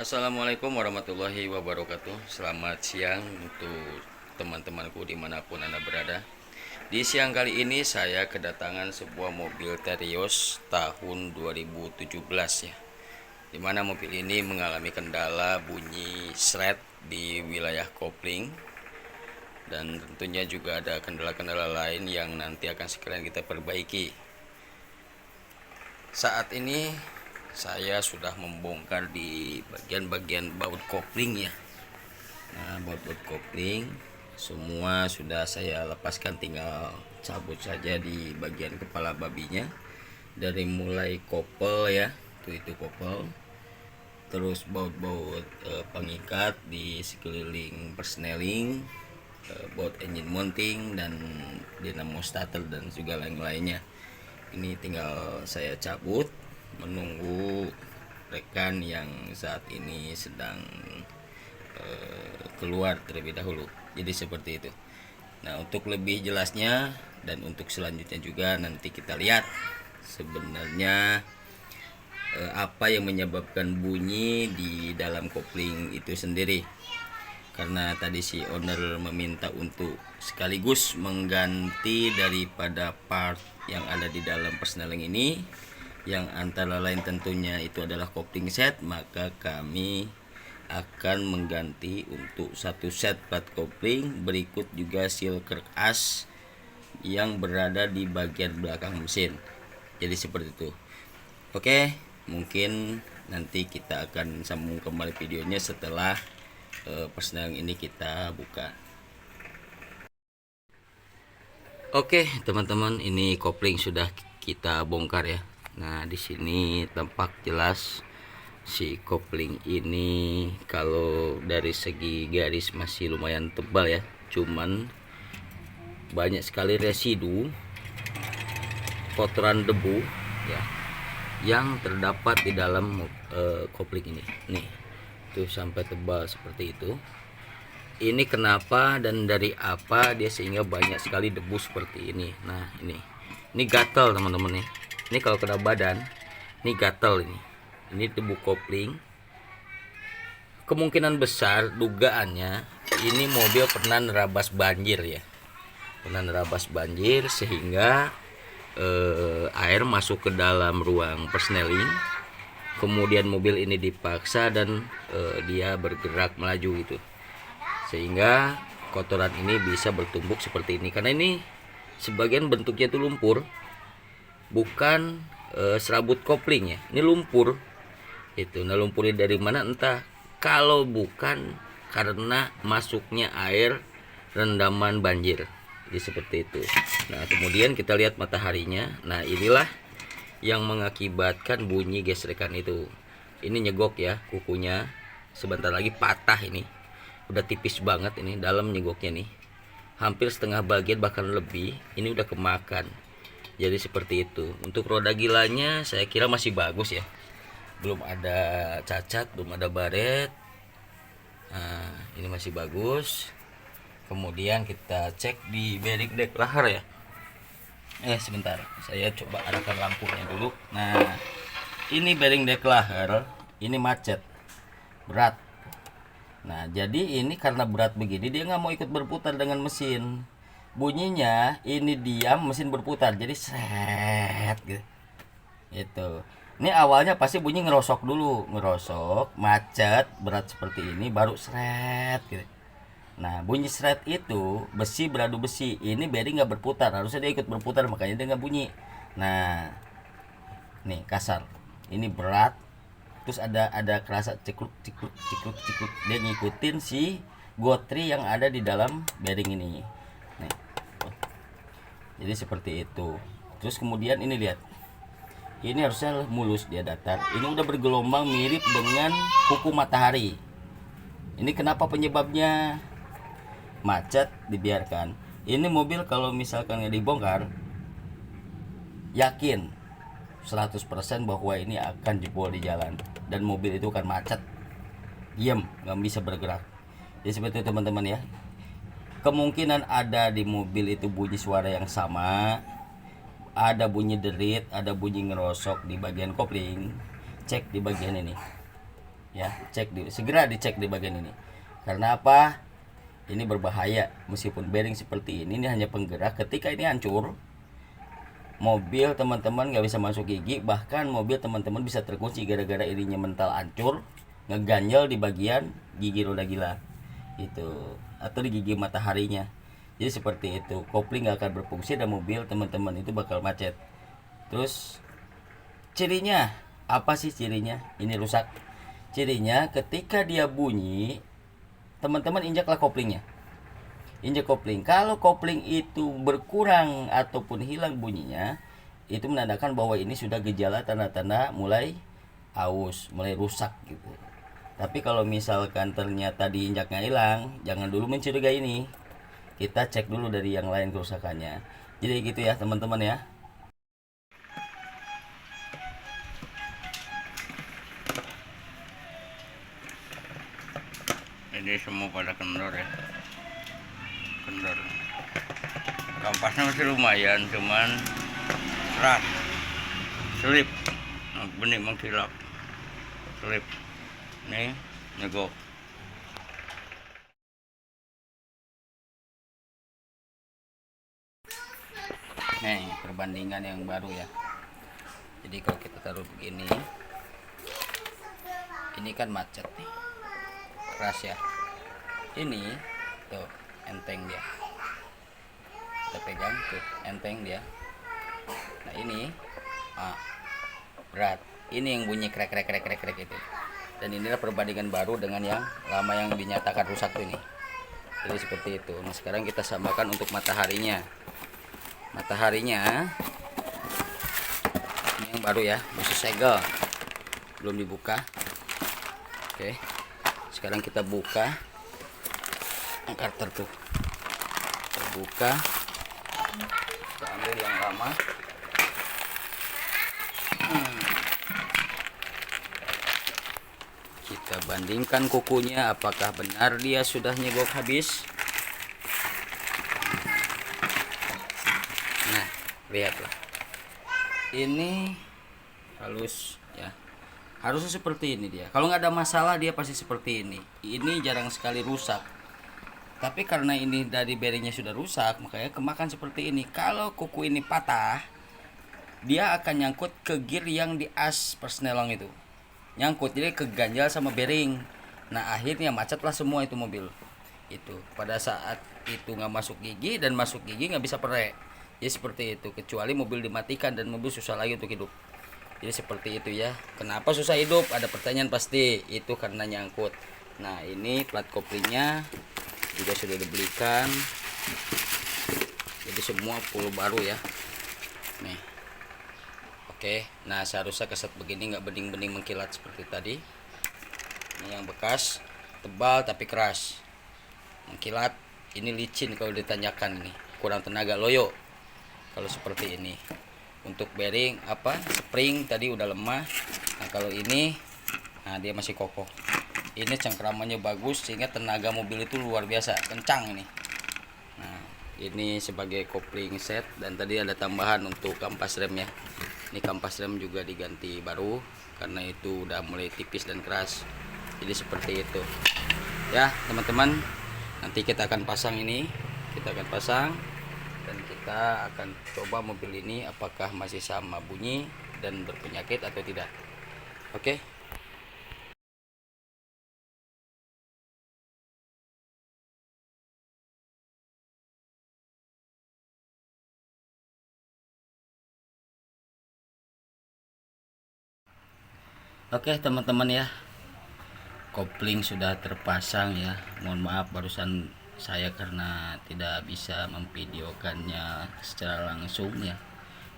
Assalamualaikum warahmatullahi wabarakatuh. Selamat siang untuk teman-temanku dimanapun Anda berada. Di siang kali ini saya kedatangan sebuah mobil Terios tahun 2017 ya, dimana mobil ini mengalami kendala bunyi sret di wilayah kopling. Dan tentunya juga ada kendala-kendala lain yang nanti akan segera kita perbaiki. Saat ini saya sudah membongkar di bagian-bagian baut kopling ya. Nah, baut-baut kopling semua sudah saya lepaskan, tinggal cabut saja di bagian kepala babinya. Dari mulai kopel ya, itu kopel. Terus baut-baut pengikat di sekeliling persneling, baut engine mounting dan dinamo starter dan juga lain-lainnya. Ini tinggal saya cabut menunggu rekan yang saat ini sedang keluar terlebih dahulu. Jadi seperti itu. Nah, untuk lebih jelasnya dan untuk selanjutnya juga nanti kita lihat sebenarnya apa yang menyebabkan bunyi di dalam kopling itu sendiri. Karena tadi si owner meminta untuk sekaligus mengganti daripada part yang ada di dalam persneling ini, yang antara lain tentunya itu adalah kopling set, maka kami akan mengganti untuk satu set plat kopling, berikut juga seal kerk as yang berada di bagian belakang mesin. Jadi seperti itu. Oke, mungkin nanti kita akan sambung kembali videonya setelah persneling ini kita buka. Oke, teman-teman, ini kopling sudah kita bongkar ya. Nah, di sini tampak jelas si kopling ini kalau dari segi garis masih lumayan tebal ya. Cuman banyak sekali residu kotoran debu ya yang terdapat di dalam kopling ini. Nih, tuh sampai tebal seperti itu. Ini kenapa dan dari apa dia sehingga banyak sekali debu seperti ini. Nah, ini gatal teman-teman nih. Ini kalau kena badan, ini gatal ini. Ini debu kopling. Kemungkinan besar dugaannya ini mobil pernah nerabas banjir ya. Pernah nerabas banjir sehingga air masuk ke dalam ruang persneling. Kemudian mobil ini dipaksa dan dia bergerak melaju gitu. Sehingga kotoran ini bisa bertumbuk seperti ini. Karena ini sebagian bentuknya itu lumpur, bukan serabut kopling ya. Ini lumpur. Itu, nah lumpurnya dari mana entah. Kalau bukan karena masuknya air rendaman banjir. Jadi seperti itu. Nah, kemudian kita lihat mataharinya. Nah, inilah yang mengakibatkan bunyi gesrekan itu. Ini nyegok ya kukunya. Sebentar lagi patah ini. Udah tipis banget ini dalam nyegoknya nih. Hampir setengah bagian bahkan lebih. Ini udah kemakan. Jadi seperti itu. Untuk roda gilanya saya kira masih bagus ya. Belum ada cacat, belum ada baret. Nah, ini masih bagus. Kemudian kita cek di bearing dek lahar ya. Sebentar, saya coba arahkan lampunya dulu. Nah, ini bearing dek lahar, ini macet, berat. Nah, jadi ini karena berat begini dia nggak mau ikut berputar dengan mesin. Bunyinya ini diam, mesin berputar, jadi seret gitu. Itu. Ini awalnya pasti bunyi ngerosok dulu, ngerosok, macet, berat seperti ini, baru seret gitu. Nah, bunyi seret itu besi beradu besi. Ini bearing nggak berputar, harusnya dia ikut berputar, makanya dia nggak bunyi. Nah, nih kasar. Ini berat. Terus ada kerasa cikluk cikluk cikluk cikluk. Dia ngikutin si gotri yang ada di dalam bearing ini. Nih. Jadi seperti itu. Terus kemudian ini lihat. Ini harusnya mulus, dia datar. Ini udah bergelombang mirip dengan kuku matahari. Ini kenapa penyebabnya? Macet dibiarkan. Ini mobil kalau misalkan nggak dibongkar, yakin 100% bahwa ini akan jebol di jalan dan mobil itu akan macet, diam, nggak bisa bergerak. Jadi seperti itu teman-teman ya. Kemungkinan ada di mobil itu bunyi suara yang sama, ada bunyi derit, ada bunyi ngerosok di bagian kopling. Cek di bagian ini. ya. Cek segera dicek di bagian ini. Karena apa? Ini berbahaya. Meskipun bearing seperti ini hanya penggerak. Ketika ini hancur, mobil teman-teman nggak bisa masuk gigi, bahkan mobil teman-teman bisa terkunci gara-gara ininya mental hancur, ngeganjel di bagian gigi roda gila itu, atau di gigi mataharinya. Jadi seperti itu, kopling nggak akan berfungsi dan mobil teman-teman itu bakal macet. Terus cirinya apa sih? Cirinya ini rusak. Cirinya ketika dia bunyi, teman-teman injaklah koplingnya, injek kopling. Kalau kopling itu berkurang ataupun hilang bunyinya, itu menandakan bahwa ini sudah gejala tanda-tanda mulai aus, mulai rusak gitu. Tapi kalau misalkan ternyata diinjaknya hilang, jangan dulu mencurigai ini. Kita cek dulu dari yang lain kerusakannya. Jadi gitu ya teman-teman ya. Jadi semua pada kendor ya. Kendor. Kampasnya masih lumayan, cuman keras. Selip. Benih mengkilap. Selip. Nih, nyegok. Nih, perbandingan yang baru ya. Jadi kalau kita taruh begini, ini kan macet nih. Keras ya. Ini tuh enteng dia. Kita pegang tuh, enteng dia. Nah, ini berat. Ini yang bunyi krek itu. Dan inilah perbandingan baru dengan yang lama yang dinyatakan rusak tuh ini. Jadi seperti itu. Nah, sekarang kita samakan untuk mataharinya. Mataharinya ini yang baru ya, masih segel, belum dibuka. Oke, sekarang kita buka karter tuh, kita buka, kita ambil yang lama. Kita bandingkan kukunya, apakah benar dia sudah nyegok habis. Nah, lihatlah, ini halus ya, harusnya seperti ini dia. Kalau nggak ada masalah dia pasti seperti ini. Ini jarang sekali rusak, tapi karena ini dari bearingnya sudah rusak, makanya kemakan seperti ini. Kalau kuku ini patah, dia akan nyangkut ke gear yang di as persnelong itu, nyangkut, jadi keganjal sama bearing. Nah, akhirnya macetlah semua itu mobil itu. Pada saat itu nggak masuk gigi, dan masuk gigi nggak bisa perek. Jadi seperti itu, kecuali mobil dimatikan dan mobil susah lagi untuk hidup. Jadi seperti itu ya. Kenapa susah hidup? Ada pertanyaan pasti. Itu karena nyangkut. Nah, ini plat koplingnya juga sudah dibelikan. Jadi semua full baru ya. Nih. Oke. Nah, seharusnya keset begini, nggak bening-bening mengkilat seperti tadi. Ini yang bekas, tebal tapi keras. Mengkilat. Ini licin kalau ditanyakan ini. Kurang tenaga, loyo. Kalau seperti ini, untuk bearing spring tadi udah lemah. Nah, kalau ini, nah dia masih kokoh. Ini cengkramannya bagus sehingga tenaga mobil itu luar biasa kencang ini. Nah, ini sebagai kopling set, dan tadi ada tambahan untuk kampas rem ya. Ini kampas rem juga diganti baru karena itu udah mulai tipis dan keras. Jadi seperti itu ya teman-teman. Nanti kita akan pasang ini, dan kita akan coba mobil ini apakah masih sama bunyi dan berpenyakit atau tidak. Oke. Oke teman-teman ya, kopling sudah terpasang ya. Mohon maaf barusan saya karena tidak bisa memvideokannya secara langsung ya.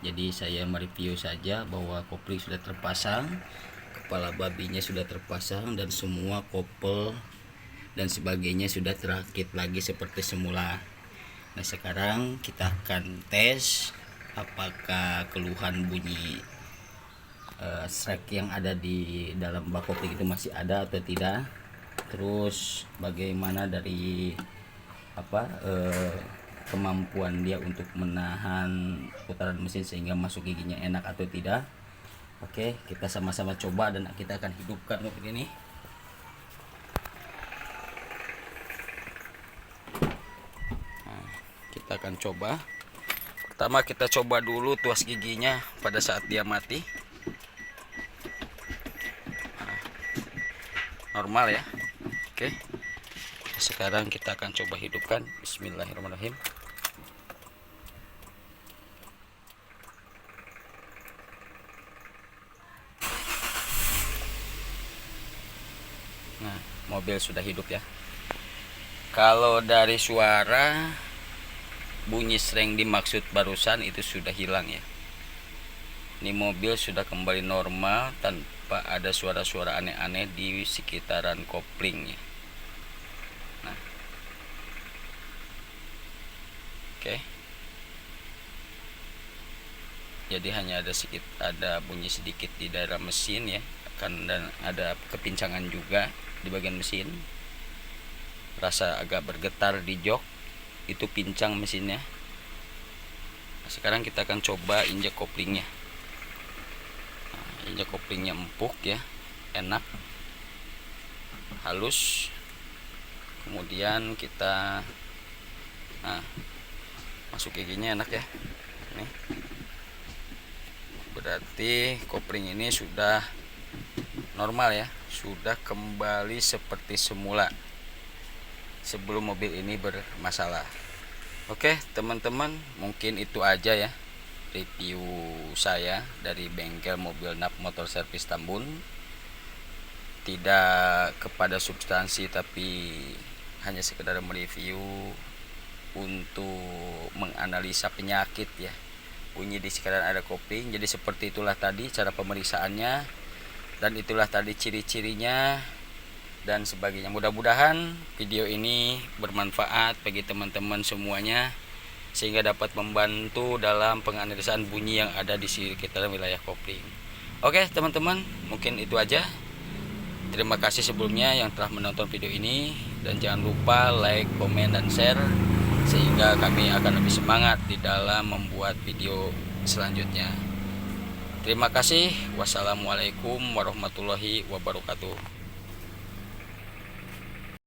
Jadi saya mereview saja bahwa kopling sudah terpasang, kepala babinya sudah terpasang, dan semua kopel dan sebagainya sudah terakit lagi seperti semula. Nah, sekarang kita akan tes apakah keluhan bunyi strek yang ada di dalam bak kopling itu masih ada atau tidak. Terus bagaimana dari kemampuan dia untuk menahan putaran mesin sehingga masuk giginya enak atau tidak. Oke, kita sama-sama coba dan kita akan hidupkan mobil ini. kita akan coba. Pertama kita coba dulu tuas giginya pada saat dia mati. Nah, normal ya. Oke. Sekarang kita akan coba hidupkan. Bismillahirrahmanirrahim. Nah, mobil sudah hidup ya. Kalau dari suara bunyi sreng dimaksud barusan itu sudah hilang ya. Ini mobil sudah kembali normal tanpa ada suara-suara aneh-aneh di sekitaran koplingnya. Nah, oke. Jadi hanya ada bunyi sedikit di daerah mesin ya, dan ada kepincangan juga di bagian mesin. Rasa agak bergetar di jok, itu pincang mesinnya. Nah, sekarang kita akan coba injek koplingnya. Nah, injek koplingnya empuk ya, enak, halus. Kemudian kita masuk giginya enak ya. Nih. Berarti kopling ini sudah normal ya, sudah kembali seperti semula sebelum mobil ini bermasalah. Oke teman-teman, mungkin itu aja ya review saya dari bengkel mobil NAP Motor Service Tambun. Tidak kepada substansi, tapi hanya sekedar mereview untuk menganalisa penyakit ya, bunyi di sekitar ada kopling. Jadi seperti itulah tadi cara pemeriksaannya, dan itulah tadi ciri-cirinya dan sebagainya. Mudah-mudahan video ini bermanfaat bagi teman-teman semuanya, sehingga dapat membantu dalam penganalisaan bunyi yang ada di sekitar wilayah kopling. Oke teman-teman, mungkin itu aja. Terima kasih sebelumnya yang telah menonton video ini, dan jangan lupa like, komen, dan share, sehingga kami akan lebih semangat di dalam membuat video selanjutnya. Terima kasih. Wassalamualaikum warahmatullahi wabarakatuh.